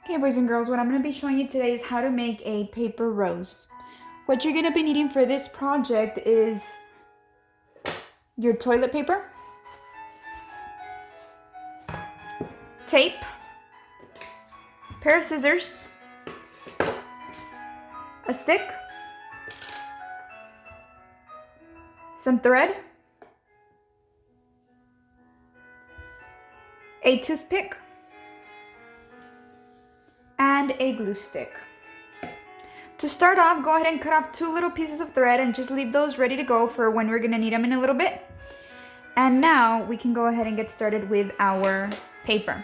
Okay, boys and girls, what I'm going to be showing you today is how to make a paper rose. What you're going to be needing for this project is your toilet paper, tape, pair of scissors, a stick, some thread, a toothpick, and a glue stick. To start off, go ahead and cut off 2 little pieces of thread and just leave those ready to go for when we're gonna need them in a little bit. And now we can go ahead and get started with our paper.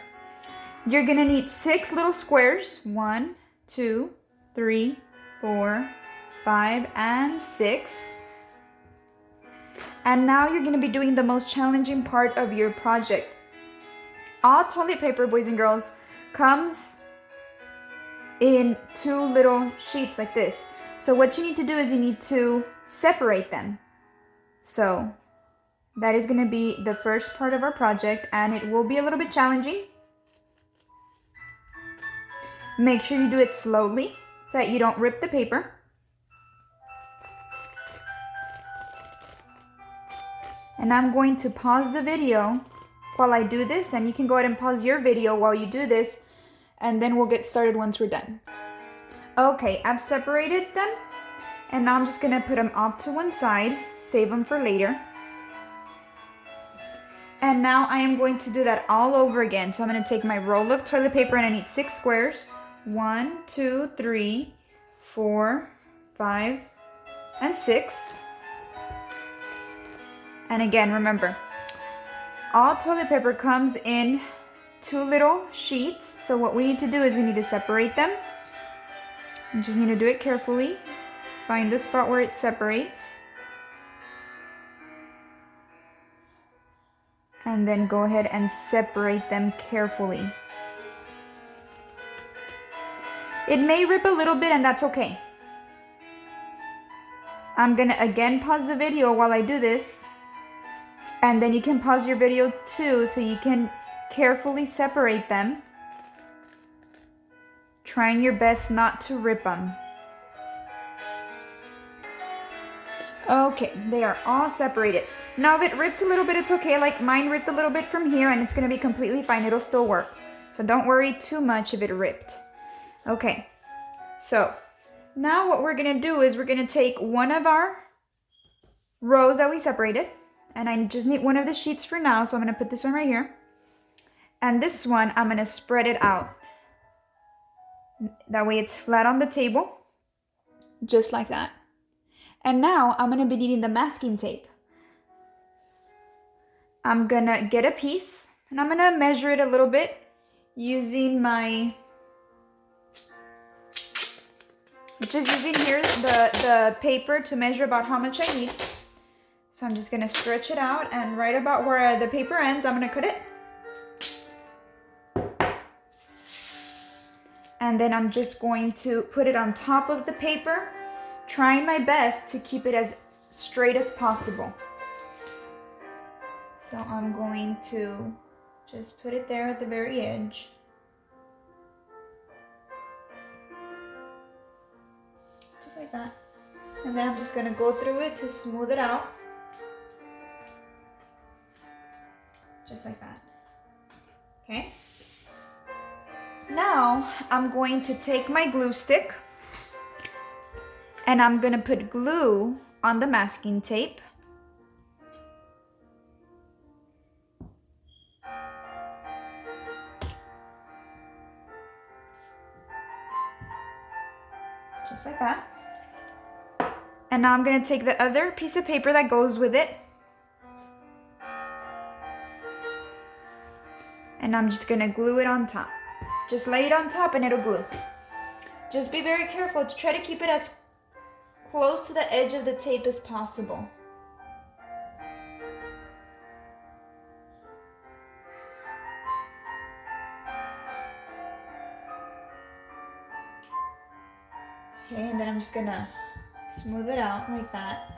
You're gonna need 6 little squares, 1, 2, 3, 4, 5, and 6. And now you're gonna be doing the most challenging part of your project. All toilet paper, boys and girls, comes in 2 little sheets like this. So what you need to do is you need to separate them. So that is going to be the first part of our project, and it will be a little bit challenging. Make sure you do it slowly so that you don't rip the paper. And I'm going to pause the video while I do this, and you can go ahead and pause your video while you do this, and then we'll get started once we're done. Okay, I've separated them, and now I'm just gonna put them off to one side, save them for later. And now I am going to do that all over again. So I'm gonna take my roll of toilet paper, and I need 6 squares. 1, 2, 3, 4, 5, and 6. And again, remember, all toilet paper comes in 2 little sheets. So what we need to do is we need to separate them. You just need to do it carefully. Find the spot where it separates. And then go ahead and separate them carefully. It may rip a little bit, and that's okay. I'm gonna again pause the video while I do this. And then you can pause your video too so you can carefully separate them, trying your best not to rip them. Okay, they are all separated. Now if it rips a little bit, it's okay. Like mine ripped a little bit from here, and it's gonna be completely fine. It'll still work. So don't worry too much if it ripped. Okay, so now what we're gonna do is we're gonna take one of our rows that we separated, and I just need one of the sheets for now, so I'm gonna put this one right here. And this one, I'm gonna spread it out. That way it's flat on the table, just like that. And now I'm gonna be needing the masking tape. I'm gonna get a piece, and I'm gonna measure it a little bit using my, just using here the paper to measure about how much I need. So I'm just gonna stretch it out, and right about where the paper ends, I'm gonna cut it. And then I'm just going to put it on top of the paper, trying my best to keep it as straight as possible. So I'm going to just put it there at the very edge. Just like that. And then I'm just gonna go through it to smooth it out. Just like that. Okay? Now I'm going to take my glue stick, and I'm gonna put glue on the masking tape. Just like that. And now I'm gonna take the other piece of paper that goes with it, and I'm just gonna glue it on top. Just lay it on top and it'll glue. Just be very careful to try to keep it as close to the edge of the tape as possible. Okay, and then I'm just gonna smooth it out like that.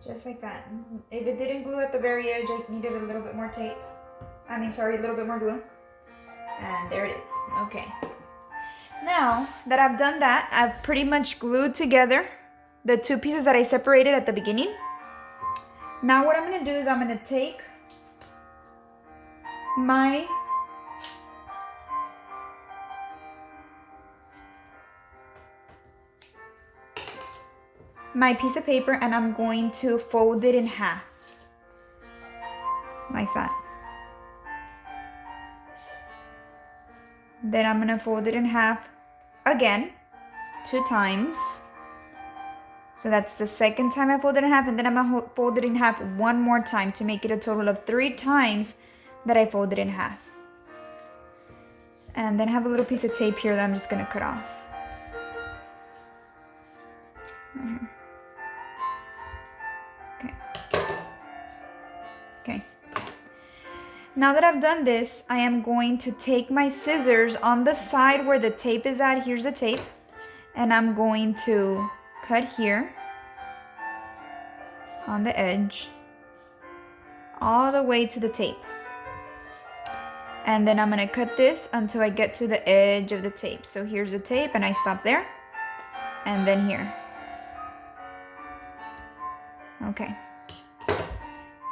Just like that. If it didn't glue at the very edge, I needed a little bit more tape. A little bit more glue. And there it is. Okay. Now that I've done that, I've pretty much glued together the two pieces that I separated at the beginning. Now what I'm going to do is I'm going to take my piece of paper and I'm going to fold it in half. Like that. Then I'm going to fold it in half again 2 times. So that's the second time I fold it in half, and then I'm going to fold it in half one more time to make it a total of 3 times that I fold it in half. And then I have a little piece of tape here that I'm just going to cut off. Right here. Okay. Now that I've done this, I am going to take my scissors on the side where the tape is at. Here's the tape. And I'm going to cut here on the edge all the way to the tape. And then I'm going to cut this until I get to the edge of the tape. So here's the tape and I stop there. And then here. Okay.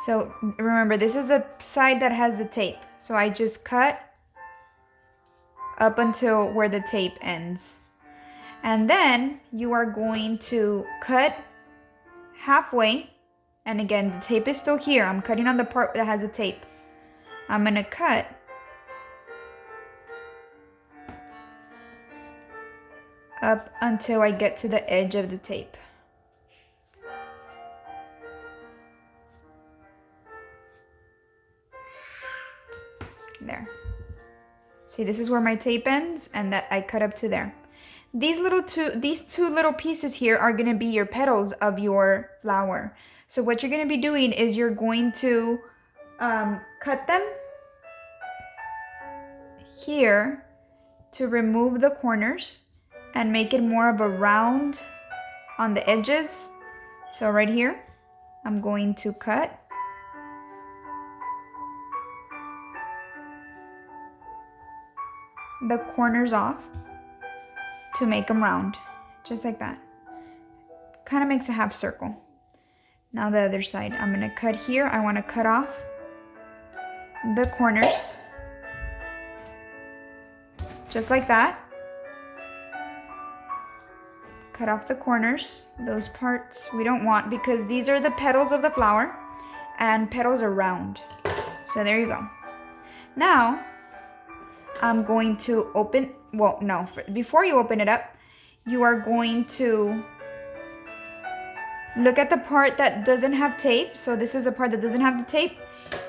So remember, this is the side that has the tape. So I just cut up until where the tape ends. And then you are going to cut halfway. And again, the tape is still here. I'm cutting on the part that has the tape. I'm going to cut up until I get to the edge of the tape. There. See, this is where my tape ends and that I cut up to there. These two little pieces here are going to be your petals of your flower. So what you're going to be doing is you're going to cut them here to remove the corners and make it more of a round on the edges. So right here, I'm going to cut the corners off to make them round, just like that. Kind of makes a half circle. Now the other side, I'm going to cut here. I want to cut off the corners, just like that. Cut off the corners. Those parts we don't want because these are the petals of the flower and petals are round. So there you go. Now I'm going to open, well, no, before you open it up, you are going to look at the part that doesn't have tape. So this is the part that doesn't have the tape.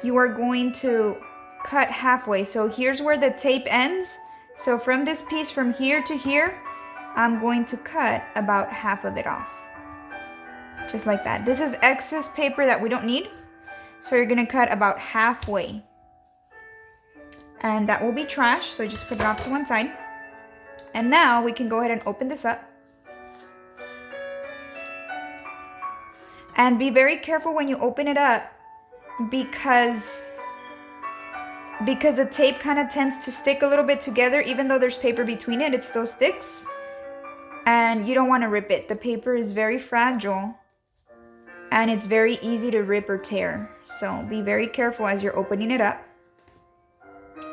You are going to cut halfway. So here's where the tape ends. So from this piece from here to here, I'm going to cut about half of it off. Just like that. This is excess paper that we don't need. So you're going to cut about halfway. And that will be trash, so just put it off to one side. And now we can go ahead and open this up. And be very careful when you open it up because the tape kind of tends to stick a little bit together. Even though there's paper between it, it still sticks. And you don't want to rip it. The paper is very fragile and it's very easy to rip or tear. So be very careful as you're opening it up.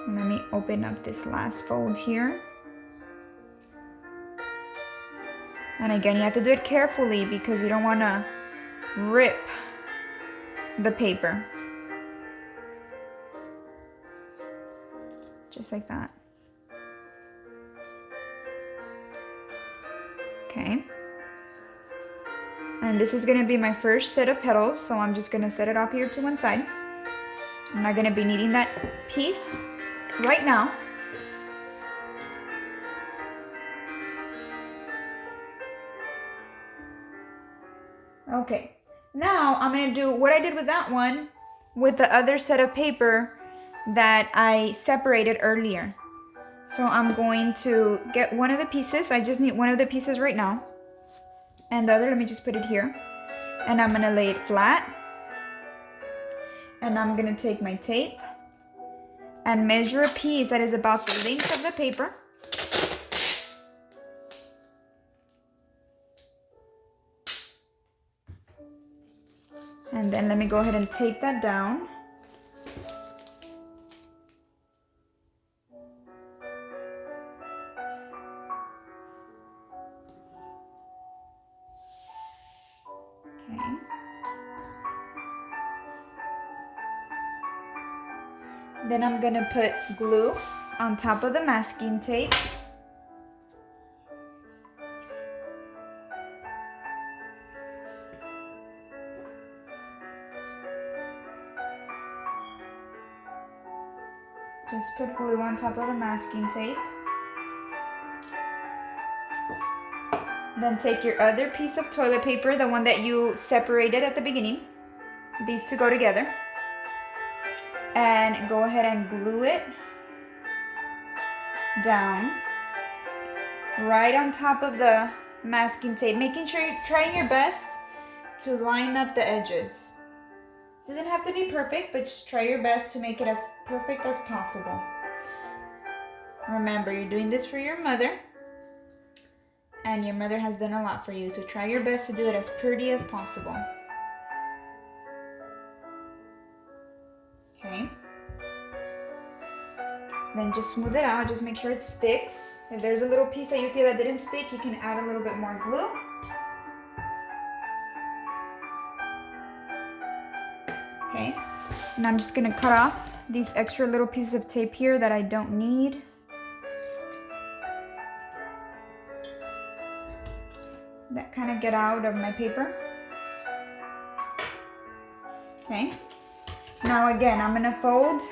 Let me open up this last fold here. And again, you have to do it carefully because you don't want to rip the paper. Just like that. Okay. And this is going to be my first set of petals, so I'm just going to set it off here to one side. I'm not going to be needing that piece right now. Okay, now I'm going to do what I did with that one with the other set of paper that I separated earlier. So I'm going to get one of the pieces. I just need one of the pieces right now. And the other, let me just put it here. and I'm gonna lay it flat. And I'm gonna take my tape and measure a piece that is about the length of the paper. And then let me go ahead and tape that down. Okay. Then I'm gonna put glue on top of the masking tape. Just put glue on top of the masking tape. Then take your other piece of toilet paper, the one that you separated at the beginning. These two go together. And go ahead and glue it down right on top of the masking tape, making sure you're trying your best to line up the edges. Doesn't have to be perfect, but just try your best to make it as perfect as possible. Remember, you're doing this for your mother, and your mother has done a lot for you, so try your best to do it as pretty as possible. Okay. Then just smooth it out, just make sure it sticks. If there's a little piece that you feel that didn't stick, you can add a little bit more glue. Okay, and I'm just gonna cut off these extra little pieces of tape here that I don't need. That kind of get out of my paper. Okay, now again, I'm gonna fold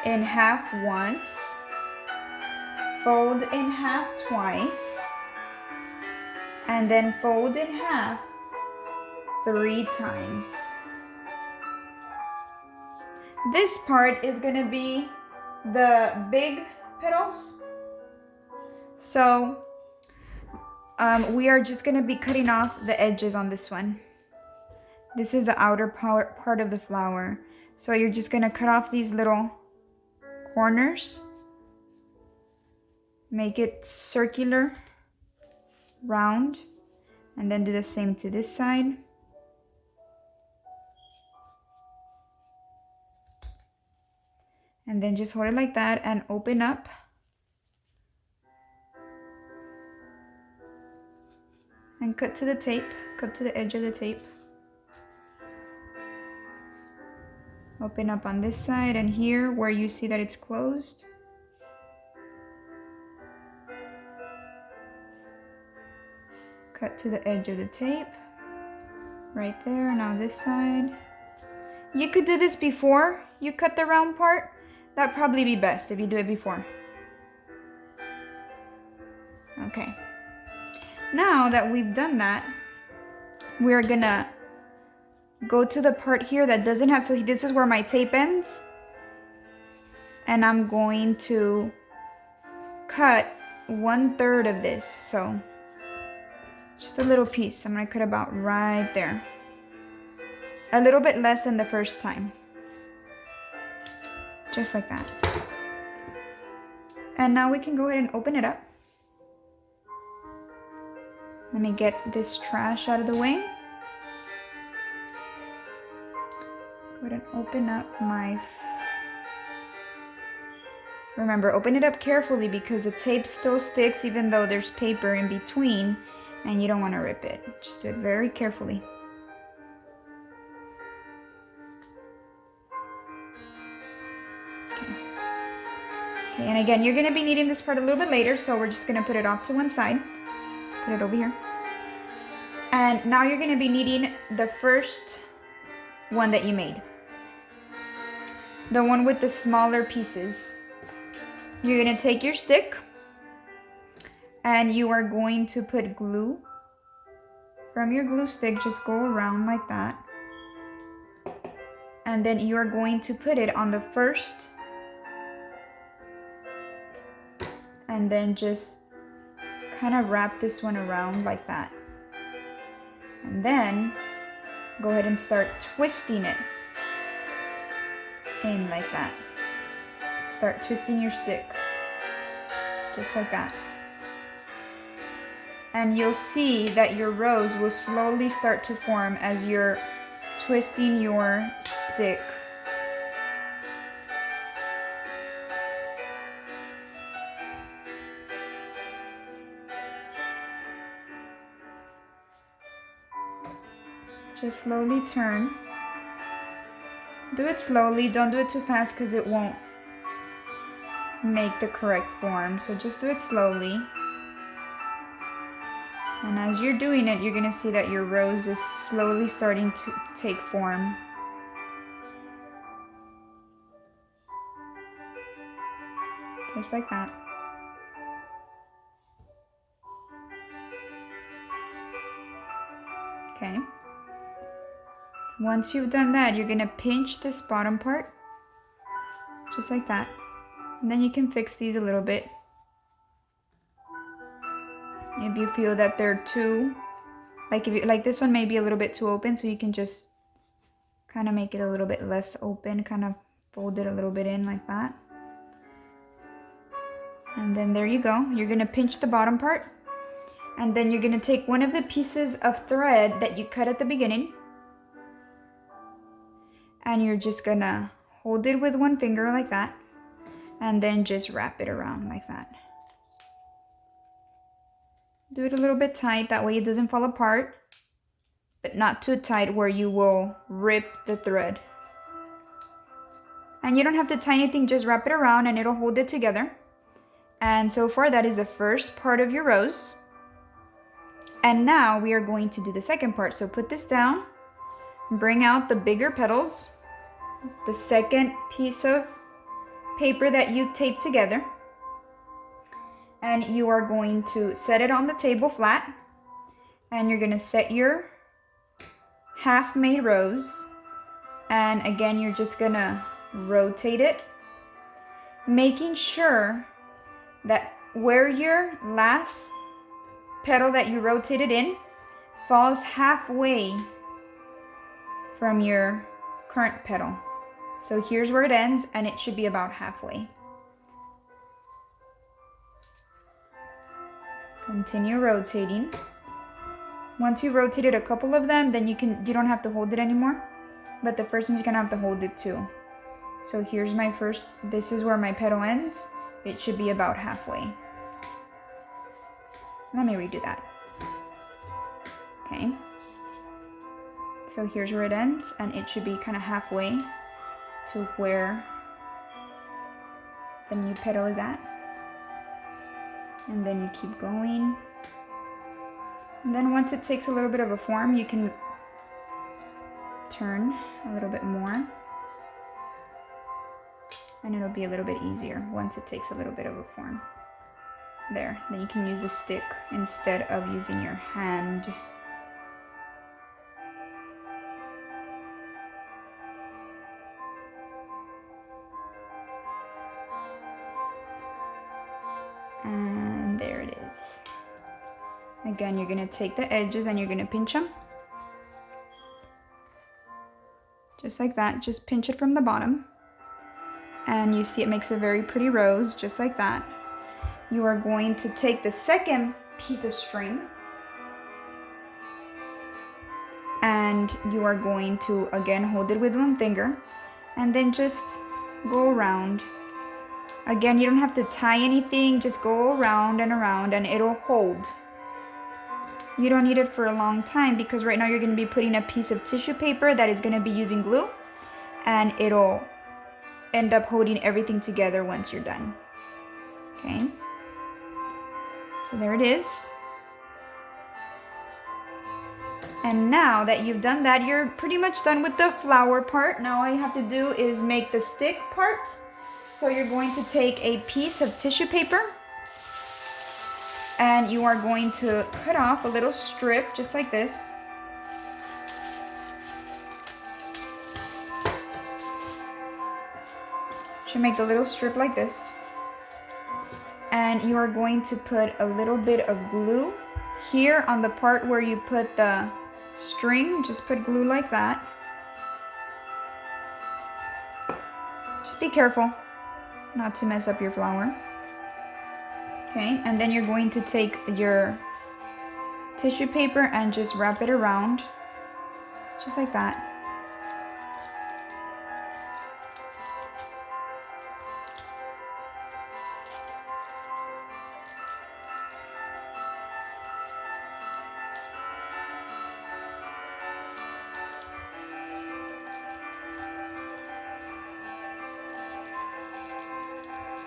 in half once, fold in half twice, and then fold in half 3 times. This part is gonna be the big petals. So we are just gonna be cutting off the edges on this one. This is the outer part of the flower. So you're just gonna cut off these little corners. Make it circular, round, and then do the same to this side. And then just hold it like that and open up. And cut to the tape, cut to the edge of the tape. Open up on this side and here where you see that it's closed. Cut to the edge of the tape, right there. Now this side. You could do this before you cut the round part. That'd probably be best if you do it before. Okay. Now that we've done that, we're gonna go to the part here that doesn't have, so this is where my tape ends. And I'm going to cut 1/3 of this. So just a little piece. I'm gonna cut about right there. A little bit less than the first time. Just like that. And now we can go ahead and open it up. Let me get this trash out of the way. Go ahead and open up my... Remember, open it up carefully because the tape still sticks even though there's paper in between and you don't want to rip it. Just do it very carefully. Okay, and again, you're going to be needing this part a little bit later, so we're just going to put it off to one side. Put it over here. And now you're going to be needing the first one that you made. The one with the smaller pieces. You're going to take your stick and you are going to put glue. From your glue stick, just go around like that. And then you are going to put it on the first. And then just kind of wrap this one around like that. And then go ahead and start twisting it in like that. Start twisting your stick, just like that. And you'll see that your rose will slowly start to form as you're twisting your stick. Just slowly turn. Do it slowly, don't do it too fast because it won't make the correct form. So just do it slowly. And as you're doing it, you're gonna see that your rose is slowly starting to take form. Just like that. Okay. Once you've done that, you're gonna pinch this bottom part, just like that. And then you can fix these a little bit. If you feel that they're too, like this one may be a little bit too open, so you can just kind of make it a little bit less open, kind of fold it a little bit in like that. And then there you go. You're gonna pinch the bottom part, and then you're gonna take one of the pieces of thread that you cut at the beginning, and you're just gonna hold it with one finger like that, and then just wrap it around like that. Do it a little bit tight, that way it doesn't fall apart, but not too tight where you will rip the thread. And you don't have to tie anything, just wrap it around and it'll hold it together. And so far, that is the first part of your rose. And now we are going to do the second part. So put this down, bring out the bigger petals, the second piece of paper that you taped together, and you are going to set it on the table flat, and you're gonna set your half-made rose, and again, you're just gonna rotate it, making sure that where your last petal that you rotated in falls halfway from your current petal. So here's where it ends, and it should be about halfway. Continue rotating. Once you rotated a couple of them, then you don't have to hold it anymore, but the first one's you're gonna have to hold it too. So here's my first, this is where my petal ends. It should be about halfway. Let me redo that. Okay. So here's where it ends, and it should be kind of halfway to where the new petal is at. And then you keep going. And then once it takes a little bit of a form, you can turn a little bit more. And it'll be a little bit easier once it takes a little bit of a form. There, then you can use a stick instead of using your hand. And there it is. Again, you're gonna take the edges and you're gonna pinch them. Just like that, just pinch it from the bottom. And you see it makes a very pretty rose, just like that. You are going to take the second piece of string and you are going to again hold it with one finger and then just go around. Again, you don't have to tie anything, just go around and it'll hold. You don't need it for a long time because right now you're going to be putting a piece of tissue paper that is going to be using glue, and it'll end up holding everything together once you're done. Okay, so there it is. And now that you've done that, you're pretty much done with the flower part. Now all you have to do is make the stick part. So you're going to take a piece of tissue paper and you are going to cut off a little strip just like this. Should make a little strip like this. And you are going to put a little bit of glue here on the part where you put the string, just put glue like that. Just be careful not to mess up your flower. Okay, and then you're going to take your tissue paper and just wrap it around, just like that.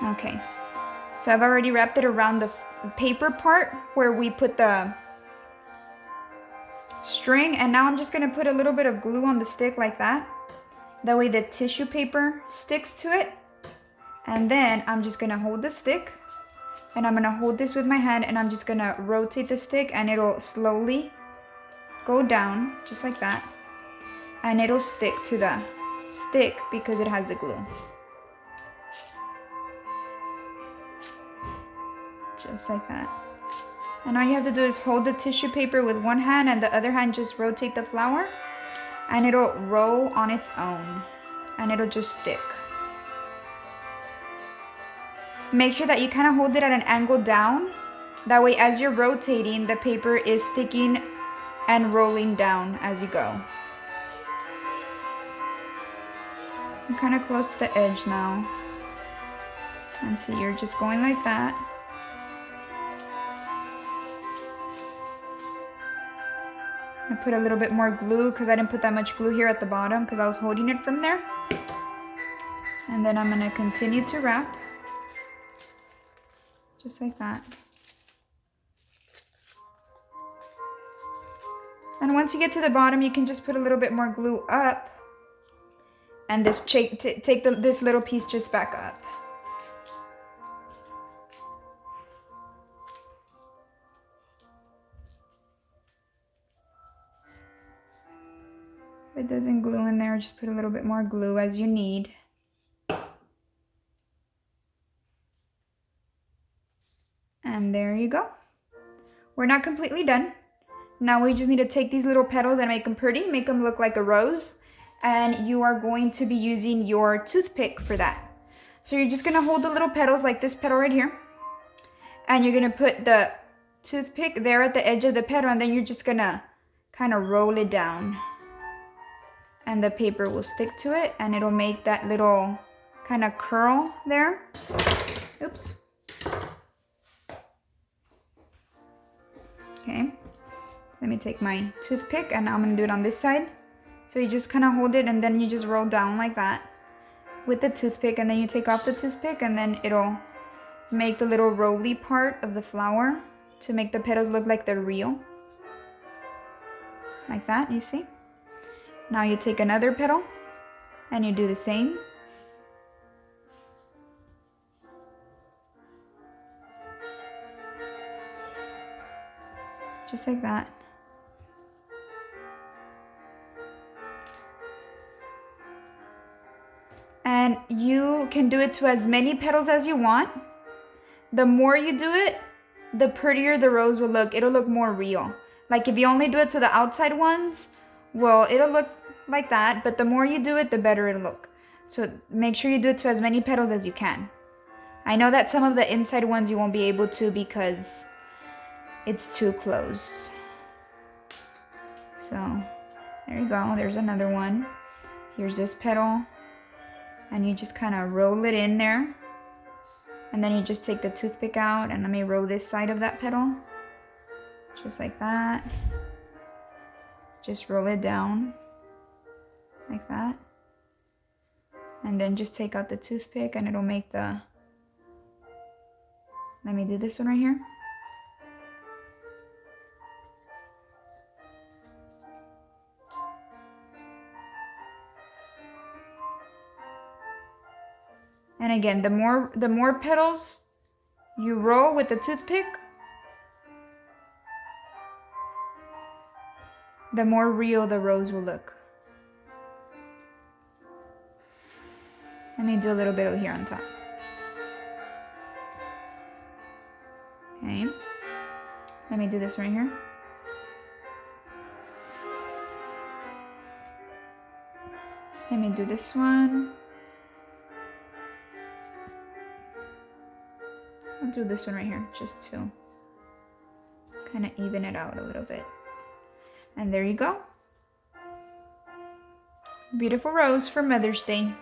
Okay, so I've already wrapped it around the paper part where we put the string, and now I'm just gonna put a little bit of glue on the stick like that. That way the tissue paper sticks to it. And then I'm just gonna hold the stick, and I'm gonna hold this with my hand, and I'm just gonna rotate the stick, and it'll slowly go down just like that. And it'll stick to the stick because it has the glue. Just like that. And all you have to do is hold the tissue paper with one hand, and the other hand just rotate the flower, and it'll roll on its own, and it'll just stick. Make sure that you kind of hold it at an angle down. That way as you're rotating, the paper is sticking and rolling down as you go. I'm kind of close to the edge now. And see, you're just going like that. I put a little bit more glue because I didn't put that much glue here at the bottom because I was holding it from there. And then I'm going to continue to wrap. Just like that. And once you get to the bottom, you can just put a little bit more glue up. And take this little piece just back up. If it doesn't glue in there, just put a little bit more glue as you need. And there you go. We're not completely done. Now we just need to take these little petals and make them pretty, make them look like a rose. And you are going to be using your toothpick for that. So you're just gonna hold the little petals like this petal right here. And you're gonna put the toothpick there at the edge of the petal, and then you're just gonna kind of roll it down. And the paper will stick to it, and it'll make that little kind of curl there. Oops. Okay, let me take my toothpick, and I'm gonna do it on this side. So you just kind of hold it, and then you just roll down like that with the toothpick, and then you take off the toothpick, and then it'll make the little roly part of the flower to make the petals look like they're real. Like that, you see? Now you take another petal and you do the same. Just like that. And you can do it to as many petals as you want. The more you do it, the prettier the rose will look. It'll look more real. Like if you only do it to the outside ones, well, it'll look like that, but the more you do it, the better it'll look. So make sure you do it to as many petals as you can. I know that some of the inside ones you won't be able to because it's too close. So there you go, there's another one. Here's this petal, and you just kind of roll it in there. And then you just take the toothpick out, and let me roll this side of that petal. Just like that. Just roll it down like that. And then just take out the toothpick, and it'll make the, let me do this one right here. And again, the more petals you roll with the toothpick, the more real the rose will look. Let me do a little bit over here on top. Okay. Let me do this right here. Let me do this one. I'll do this one right here, just to kind of even it out a little bit. And there you go. Beautiful rose for Mother's Day.